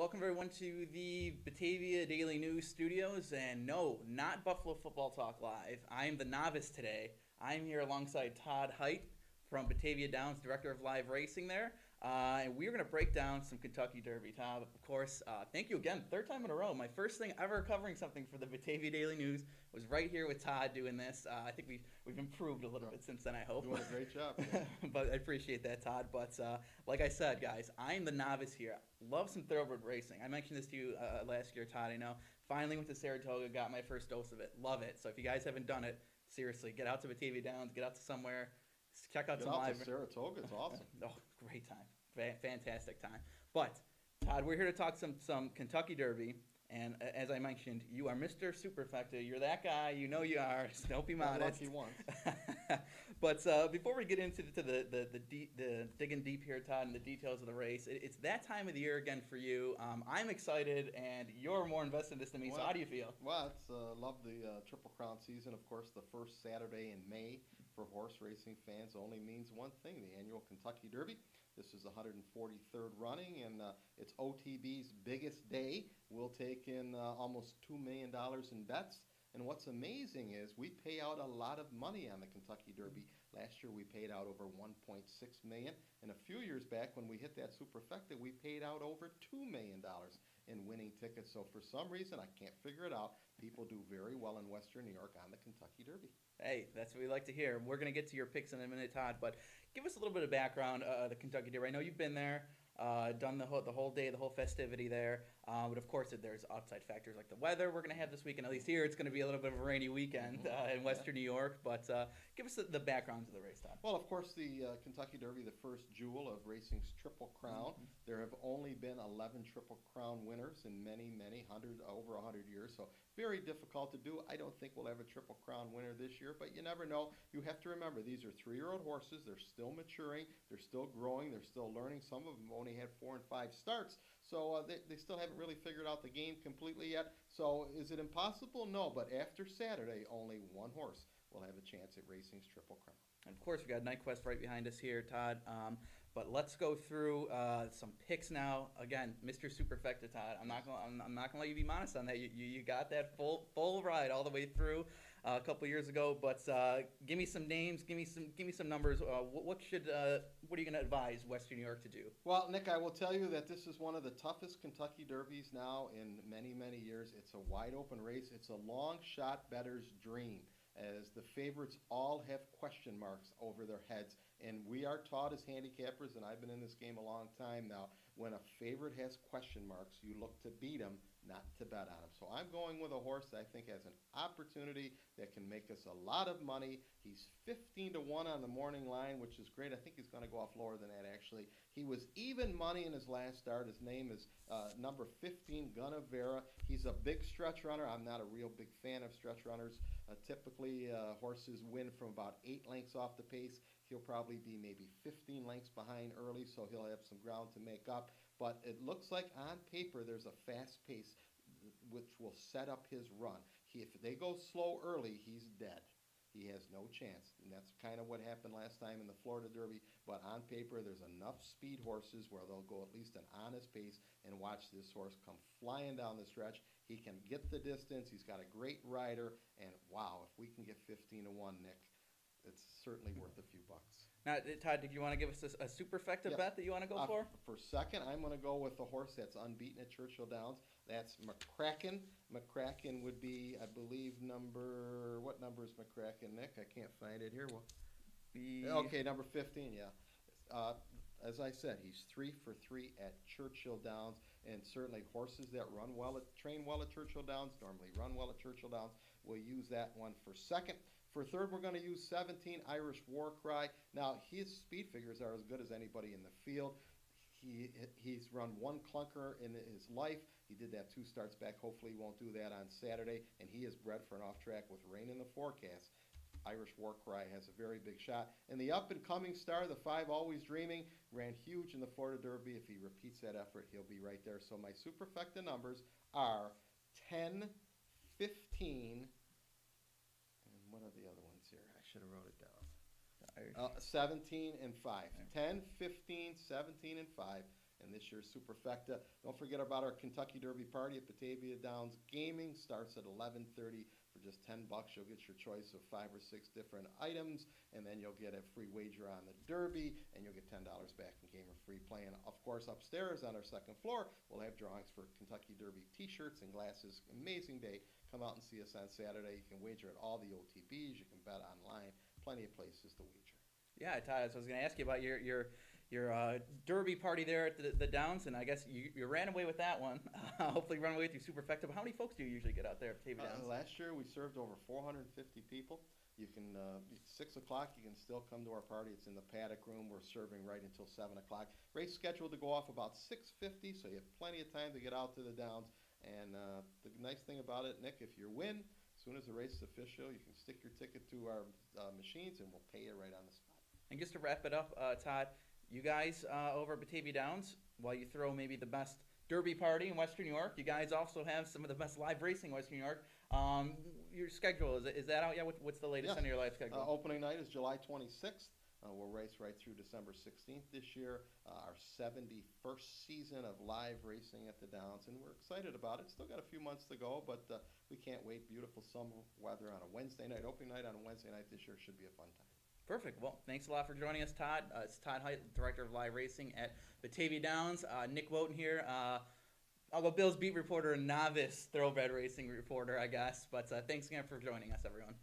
Welcome everyone to the Batavia Daily News Studios, and no, not Buffalo Football Talk Live. I am the novice today. I'm here alongside Todd Haight from Batavia Downs, Director of Live Racing there, and we're going to break down some Kentucky Derby. Todd, of course, thank you again, third time in a row. My first thing ever covering something for the Batavia Daily News was right here with Todd doing this. I think we've improved a little bit since then, I hope. Doing a great job. But I appreciate that, Todd. But like I said, guys, I'm the novice here. Love some thoroughbred racing. I mentioned this to you last year, Todd. I know. Finally went to Saratoga, got my first dose of it. Love it. So if you guys haven't done it, seriously, get out to Batavia Downs, get out to somewhere, check out some live. To Saratoga, it's awesome. Oh, great time, fantastic time. But Todd, we're here to talk some Kentucky Derby. And as I mentioned, you are Mr. Superfecta. You're that guy. You know you are. So don't be modest. Lucky once. But before we get into the digging deep here, Todd, and the details of the race, it's that time of the year again for you. I'm excited, and you're more invested in this than me. So how do you feel? Well, it's love the Triple Crown season. Of course, the first Saturday in May for horse racing fans only means one thing: the annual Kentucky Derby. This is the 143rd running, and it's OTB's biggest day. We'll take in almost $2 million in bets. And what's amazing is we pay out a lot of money on the Kentucky Derby. Last year we paid out over $1.6 million, and a few years back when we hit that Superfecta, we paid out over $2 million in winning tickets. So for some reason, I can't figure it out, people do very well in Western New York on the Kentucky Derby. Hey, that's what we like to hear. We're going to get to your picks in a minute, Todd, but give us a little bit of background the Kentucky Derby. I know you've been there, done the whole day, the whole festivity there, but of course there's outside factors like the weather we're going to have this weekend. At least here it's going to be a little bit of a rainy weekend in Western New York, but give us the background to the race, Todd. Well, of course, the Kentucky Derby, the first jewel of racing's Triple Crown. There have only been 11 Triple Crown winners in many, over 100 years, so very difficult to do. I don't think we'll have a Triple Crown winner this year, but you never know. You have to remember, these are 3-year-old horses. They're still maturing. They're still growing. They're still learning. Some of them only had 4 and 5 starts, so they still haven't really figured out the game completely yet. So is it impossible? No, but after Saturday, only one horse will have a chance at racing's Triple Crown. And of course, we got Nightquest right behind us here, Todd. But let's go through some picks now. Again, Mr. Superfecta, Todd. I'm not gonna let you be modest on that. You got that full ride all the way through a couple years ago. But give me some names. Give me some numbers. What are you gonna advise Western New York to do? Well, Nick, I will tell you that this is one of the toughest Kentucky Derbies now in many years. It's a wide open race. It's a long shot bettor's dream, as the favorites all have question marks over their heads. And we are taught as handicappers, and I've been in this game a long time now, when a favorite has question marks, you look to beat him, not to bet on him. So I'm going with a horse that I think has an opportunity that can make us a lot of money. He's 15 to 1 on the morning line, which is great. I think he's going to go off lower than that, actually. He was even money in his last start. His name is number 15, Gunnavera. He's a big stretch runner. I'm not a real big fan of stretch runners. Typically, horses win from about 8 lengths off the pace. He'll probably be maybe 15 lengths behind early, so he'll have some ground to make up. But it looks like on paper there's a fast pace which will set up his run. If they go slow early, he's dead. He has no chance, and that's kind of what happened last time in the Florida Derby. But on paper, there's enough speed horses where they'll go at least an honest pace, and watch this horse come flying down the stretch. He can get the distance. He's got a great rider, and wow, if we can get 15 to 1, Nick, it's certainly worth a few bucks. Now, Todd, did you want to give us a Superfecta bet that you want to go for? For second, I'm going to go with the horse that's unbeaten at Churchill Downs. That's McCracken. McCracken would be, I believe, what number is McCracken, Nick? I can't find it here. Okay, number 15, yeah. As I said, he's 3 for 3 at Churchill Downs, and certainly horses that train well at Churchill Downs, normally run well at Churchill Downs. We'll use that one for second. For third, we're going to use 17, Irish War Cry. Now, his speed figures are as good as anybody in the field. He's run one clunker in his life. He did that 2 starts back. Hopefully he won't do that on Saturday. And he is bred for an off-track with rain in the forecast. Irish War Cry has a very big shot. And the up-and-coming star, the 5 Always Dreaming, ran huge in the Florida Derby. If he repeats that effort, he'll be right there. So my Superfecta numbers are 10, 15, what are the other ones here? I should have wrote it down. 17 and 5. 10, 15, 17, and 5. and this year's Superfecta. Don't forget about our Kentucky Derby party at Batavia Downs Gaming. Starts at 11:30 for just $10. You'll get your choice of 5 or 6 different items, and then you'll get a free wager on the Derby, and you'll get $10 back in game or free play. And of course, upstairs on our second floor, we'll have drawings for Kentucky Derby T-shirts and glasses. Amazing day. Come out and see us on Saturday. You can wager at all the OTBs. You can bet online. Plenty of places to wager. Yeah, Todd, so I was going to ask you about your Derby party there at the Downs, and I guess you ran away with that one. Hopefully run away with your Superfecta. But how many folks do you usually get out there at Batavia Downs? Last year we served over 450 people. You can, 6 o'clock, you can still come to our party. It's in the paddock room. We're serving right until 7 o'clock. Race scheduled to go off about 6:50, so you have plenty of time to get out to the Downs. And the nice thing about it, Nick, if you win, as soon as the race is official, you can stick your ticket to our machines, and we'll pay you right on the spot. And just to wrap it up, Todd, you guys over at Batavia Downs, while you throw maybe the best Derby party in Western New York, you guys also have some of the best live racing in Western New York. Your schedule, is that out yet? What's the latest on your live schedule? Opening night is July 26th. We'll race right through December 16th this year, our 71st season of live racing at the Downs, and we're excited about it. Still got a few months to go, but we can't wait. Beautiful summer weather on a Wednesday night. Opening night on a Wednesday night this year should be a fun time. Perfect. Well, thanks a lot for joining us, Todd. It's Todd Haight, Director of Live Racing at Batavia Downs. Nick Wojton here. I'll go Bill's beat reporter and novice thoroughbred racing reporter, I guess. But thanks again for joining us, everyone.